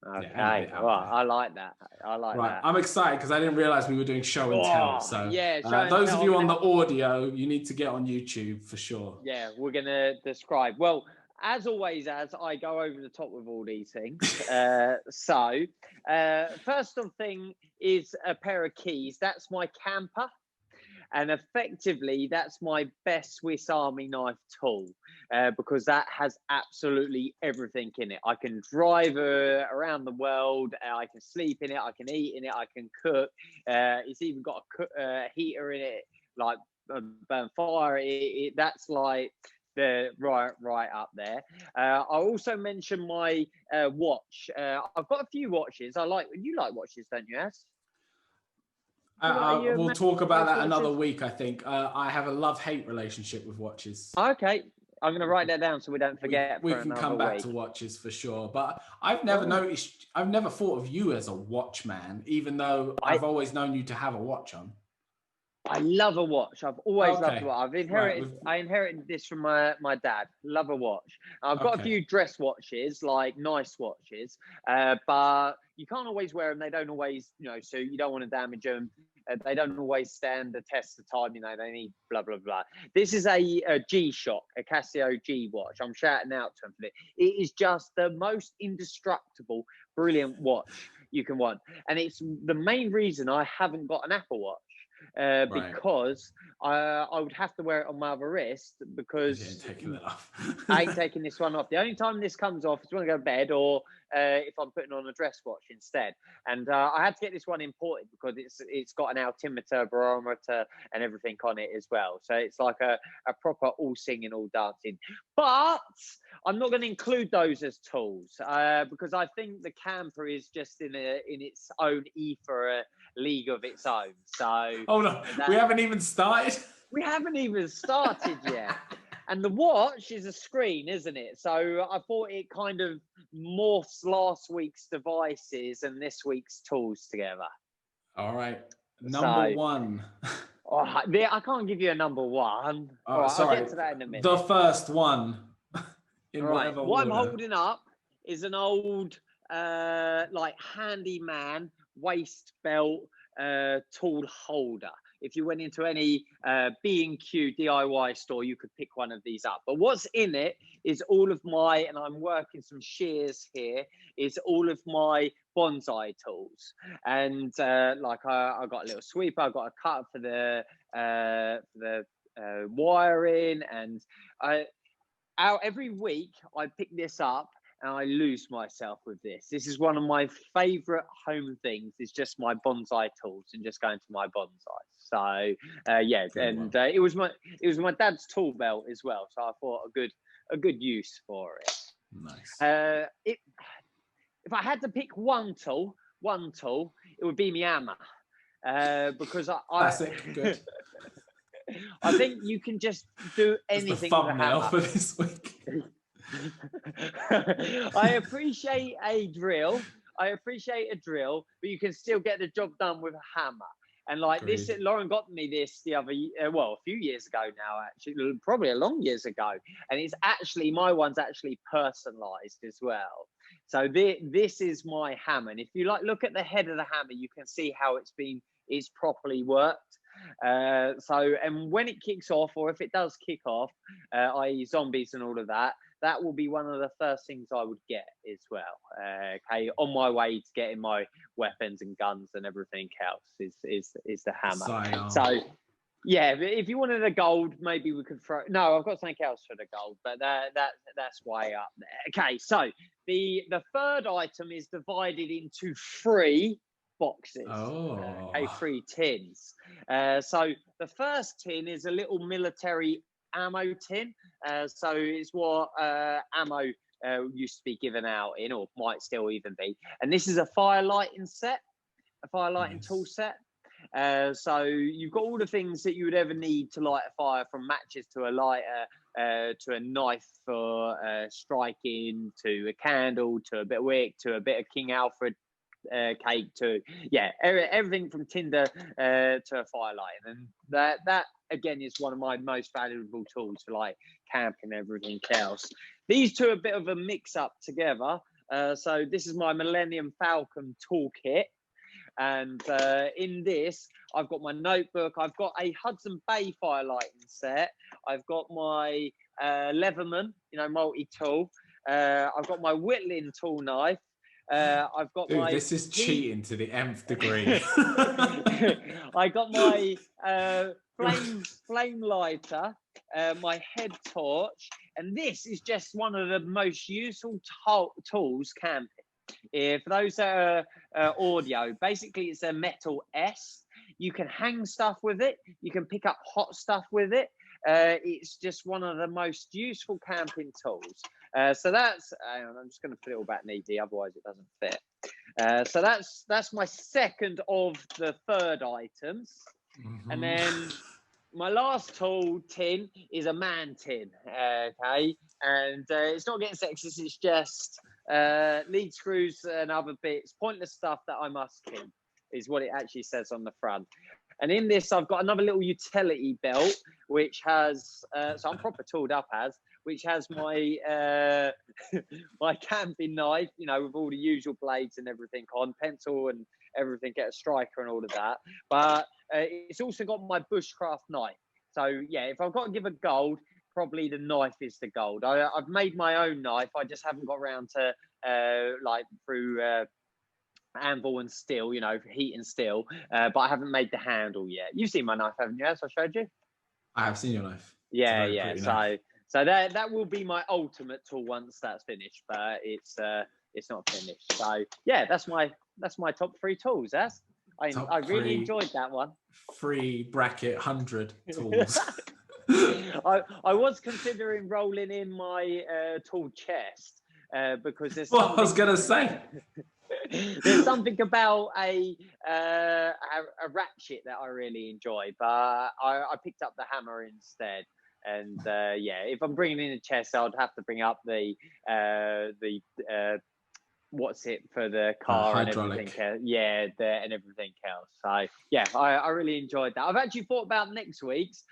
Okay, out well, there. I like that. I like Right, that. I'm excited because I didn't realize we were doing show and tell. Oh, So yeah, show and those of tell. you on the audio, you need to get on YouTube for sure. Yeah, we're gonna describe. Well, as always, as I go over the top with all these things. First thing is a pair of keys. That's my camper. And effectively, that's my best Swiss Army knife tool because that has absolutely everything in it. I can drive around the world. I can sleep in it. I can eat in it. I can cook. It's even got a heater in it, like burn fire. That's like the right up there. I also mentioned my watch. I've got a few watches. You like watches, don't you, As? We'll talk about that another Watches? week, I think. I have a love-hate relationship with watches. Okay, I'm going to write that down so we don't forget We for can another come back week. to watches for sure. But I've never noticed, I've never thought of you as a watchman, even though I've always known you to have a watch on. I love a watch. I've always loved a watch. Right. I inherited this from my dad. Love a watch. I've got a few dress watches, like nice watches, but you can't always wear them. They don't always, so you don't want to damage them. They don't always stand the test of time. They need blah, blah, blah. This is a G-Shock, a Casio G watch. I'm shouting out to him for it. It is just the most indestructible, brilliant watch you can want. And it's the main reason I haven't got an Apple Watch. Because I would have to wear it on my other wrist because I ain't taking this one off. The only time this comes off is when I go to bed or if I'm putting on a dress watch instead. And I had to get this one imported because it's got an altimeter, barometer, and everything on it as well. So it's like a proper all singing, all dancing. But I'm not going to include those as tools because I think the camper is just in its own ether, league of its own. So hold on, we haven't even started. We haven't even started yet. And the watch is a screen, isn't it? So I thought it kind of morphs last week's devices and this week's tools together. All right. Number one. I can't give you a number one. All right, sorry. I'll get to that in a minute. The first one. What I'm holding up is an old, handyman waist belt tool holder. If you went into any B&Q DIY store, you could pick one of these up. But what's in it is all of my, and I'm working some shears here, is all of my bonsai tools. And I got a little sweeper, I got a cutter for the wiring, and every week I pick this up and I lose myself with this. This is one of my favorite home things. It's just my bonsai tools and just going to my bonsai. So it was my dad's tool belt as well. So I thought a good use for it. Nice. If I had to pick one tool, it would be my hammer. Because Classic. Good. I think you can just do anything with a hammer. For this week. I appreciate a drill, but you can still get the job done with a hammer. And this, Lauren got me this the other, a few years ago now, actually, probably a long years ago. And it's actually, my one's actually personalized as well. So this is my hammer. And if you look at the head of the hammer, you can see how it's properly worked. And when it kicks off, or if it does kick off, i.e. zombies and all of that, that will be one of the first things I would get as well. On my way to getting my weapons and guns and everything else is the hammer. So yeah, if you wanted a gold, maybe we could throw. No, I've got something else for the gold, but that's way up there. Okay, so the third item is divided into 3 boxes. Three tins. So the first tin is a little military ammo tin. So it's what ammo used to be given out in, or might still even be. And this is a fire lighting tool set. So you've got all the things that you would ever need to light a fire, from matches to a lighter, to a knife for striking, to a candle, to a bit of wick, to a bit of King Alfred cake, to everything from tinder to a fire lighting. And that again is one of my most valuable tools for camping and everything else. These two are a bit of a mix up together. So this is my Millennium Falcon toolkit. And in this, I've got my notebook. I've got a Hudson Bay firelighting set. I've got my Leatherman, multi-tool. I've got my Whitling tool knife. I've got Dude, my... this is cheating to the nth degree. I got my flame lighter, my head torch, and this is just one of the most useful tools camping. For those that are audio, basically it's a metal S. You can hang stuff with it. You can pick up hot stuff with it. It's just one of the most useful camping tools. So that's, I'm just going to put it all back neatly, otherwise it doesn't fit. So that's my second of the third items. Mm-hmm. And then my last tool tin is a man tin, okay? And it's not getting sexist, it's just lead screws and other bits, pointless stuff that I must keep, is what it actually says on the front. And in this, I've got another little utility belt, which has, so I'm proper tooled up which has my my camping knife, with all the usual blades and everything on, pencil and everything, get a striker and all of that. But it's also got my bushcraft knife. So yeah, if I've got to give a gold, probably the knife is the gold. I've made my own knife. I just haven't got around to through anvil and steel, heat and steel. But I haven't made the handle yet. You've seen my knife, haven't you? As I showed you. I have seen your knife. Yeah. So that will be my ultimate tool once that's finished. But it's not finished. So yeah, that's my top 3 tools. I really enjoyed that one. 3 bracket 100 tools. I was considering rolling in my tool chest because there's what I was gonna say. There's something about a ratchet that I really enjoy, but I picked up the hammer instead. And yeah, if I'm bringing in a chest, I'd have to bring up the what's it for the car and everything else. Yeah, and everything else. So yeah, I really enjoyed that. I've actually thought about next week's.